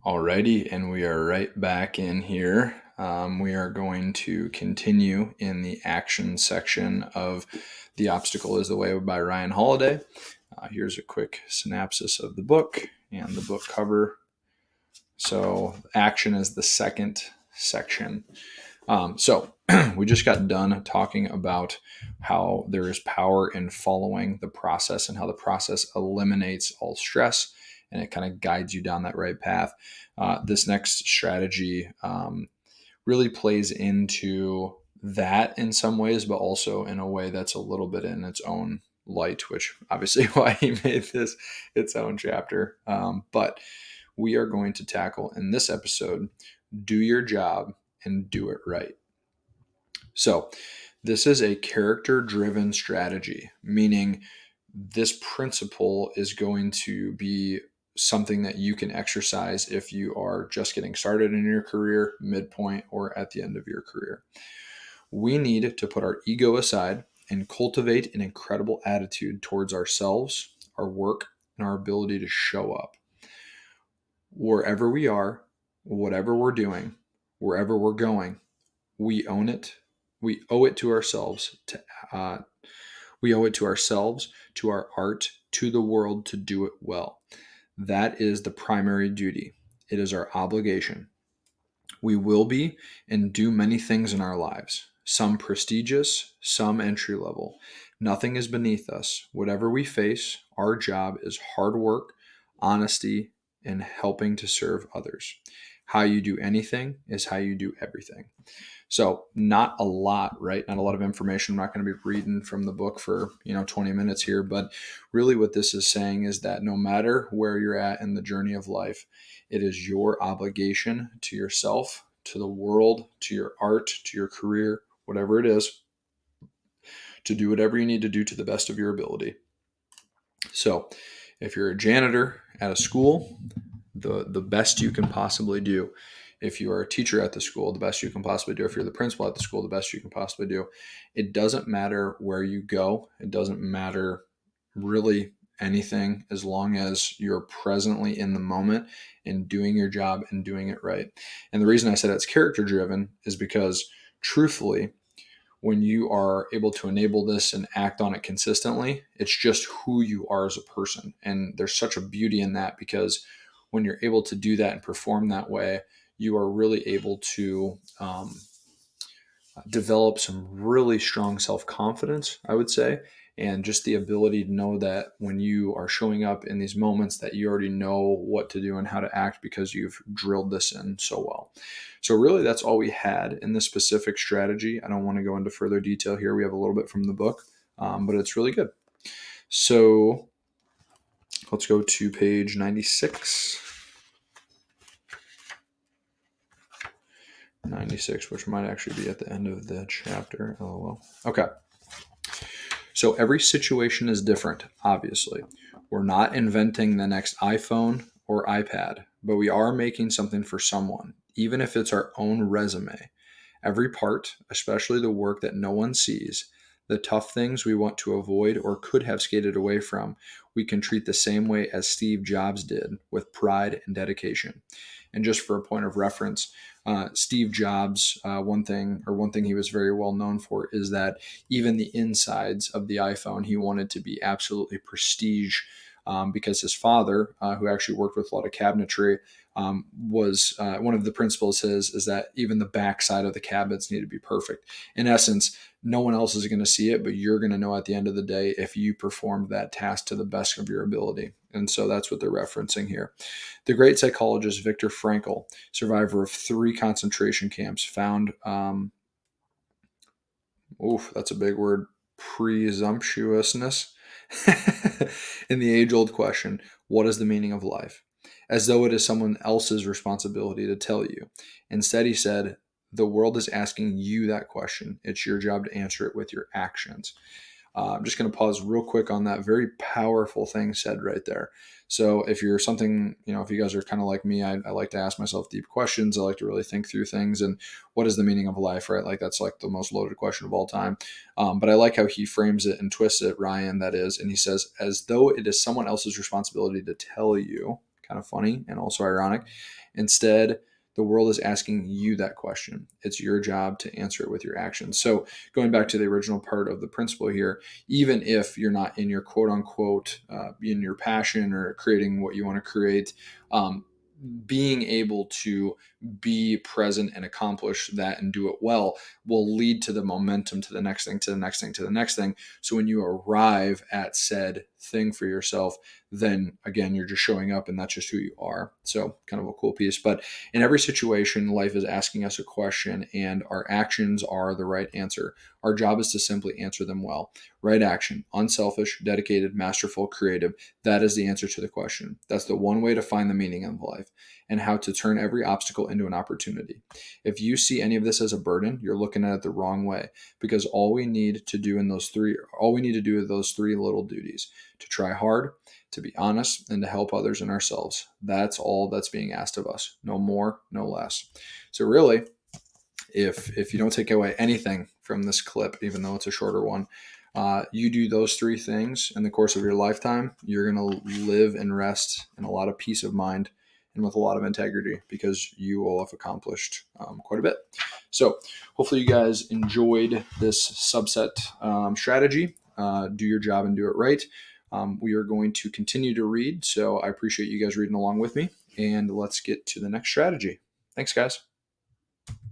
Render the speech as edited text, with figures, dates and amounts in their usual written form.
Alrighty, and we are right back in here. We are going to continue in the action section of The Obstacle is the Way by Ryan Holiday. Here's a quick synopsis of the book and the book cover. So, action is the second section. So, we just got done talking about how there is power in following the process and how the process eliminates all stress and it kind of guides you down that right path. This next strategy really plays into that in some ways, but also in a way that's a little bit in its own light, which obviously why he made this its own chapter. But we are going to tackle in this episode, do your job and do it right. So this is a character-driven strategy, meaning this principle is going to be something that you can exercise if you are just getting started in your career, midpoint, or at the end of your career. We need to put our ego aside and cultivate an incredible attitude towards ourselves, our work, and our ability to show up. Wherever we are, whatever we're doing, wherever we're going, we own it. We owe it to ourselves we owe it to ourselves, to our art, to the world to do it well. That is the primary duty. It is our obligation. We will be and do many things in our lives, some prestigious, some entry level. Nothing is beneath us. Whatever we face, our job is hard work, honesty, and helping to serve others. How you do anything is how you do everything. So not a lot, right? Not a lot of information. I'm not going to be reading from the book for, 20 minutes here, but really what this is saying is that no matter where you're at in the journey of life, it is your obligation to yourself, to the world, to your art, to your career, whatever it is, to do whatever you need to do to the best of your ability. So if you're a janitor at a school, the best you can possibly do. If you are a teacher at the school, the best you can possibly do. If you're the principal at the school, the best you can possibly do. It doesn't matter where you go. It doesn't matter really anything as long as you're presently in the moment and doing your job and doing it right. And the reason I said it's character driven is because truthfully, when you are able to enable this and act on it consistently, it's just who you are as a person. And there's such a beauty in that because when you're able to do that and perform that way, you are really able to develop some really strong self-confidence, I would say, and just the ability to know that when you are showing up in these moments that you already know what to do and how to act because you've drilled this in so well. So really that's all we had in this specific strategy. I don't want to go into further detail here. We have a little bit from the book, but it's really good. So let's go to page 96. 96, which might actually be at the end of the chapter. LOL. Okay. So every situation is different, obviously. We're not inventing the next iPhone or iPad, but we are making something for someone, even if it's our own resume. Every part, especially the work that no one sees, the tough things we want to avoid or could have skated away from, we can treat the same way as Steve Jobs did, with pride and dedication. And just for a point of reference, Steve Jobs, one thing he was very well known for is that even the insides of the iPhone, he wanted to be absolutely prestige, because his father, who actually worked with a lot of cabinetry, was one of the principles is that even the backside of the cabinets need to be perfect. In essence, no one else is going to see it, but you're going to know at the end of the day if you performed that task to the best of your ability. And so that's what they're referencing here. The great psychologist Viktor Frankl, survivor of 3 concentration camps, found, that's a big word, presumptuousness in the age-old question, what is the meaning of life? As though it is someone else's responsibility to tell you. Instead, he said, the world is asking you that question. It's your job to answer it with your actions. I'm just going to pause real quick on that very powerful thing said right there. So if you're something, if you guys are kind of like me, I like to ask myself deep questions. I like to really think through things and what is the meaning of life, right? Like that's like the most loaded question of all time. But I like how he frames it and twists it, Ryan, that is. And he says, as though it is someone else's responsibility to tell you, kind of funny and also ironic. Instead, the world is asking you that question. It's your job to answer it with your actions. So, going back to the original part of the principle here, even if you're not in your quote unquote, in your passion or creating what you want to create, being able to be present and accomplish that and do it well will lead to the momentum to the next thing, to the next thing, to the next thing. So when you arrive at said thing for yourself, then again, you're just showing up and that's just who you are. So kind of a cool piece. But in every situation, life is asking us a question and our actions are the right answer. Our job is to simply answer them well. Right action, unselfish, dedicated, masterful, creative. That is the answer to the question. That's the one way to find the meaning of life and how to turn every obstacle into an opportunity. If you see any of this as a burden, you're looking at it the wrong way, because all we need to do with those three little duties: to try hard, to be honest, and to help others and ourselves. That's all that's being asked of us. No more, no less. So really, if you don't take away anything from this clip, even though it's a shorter one, you do those three things in the course of your lifetime, you're going to live and rest in a lot of peace of mind and with a lot of integrity, because you will have accomplished quite a bit. So hopefully you guys enjoyed this subset strategy. Do your job and do it right. We are going to continue to read, so I appreciate you guys reading along with me, and let's get to the next strategy. Thanks, guys.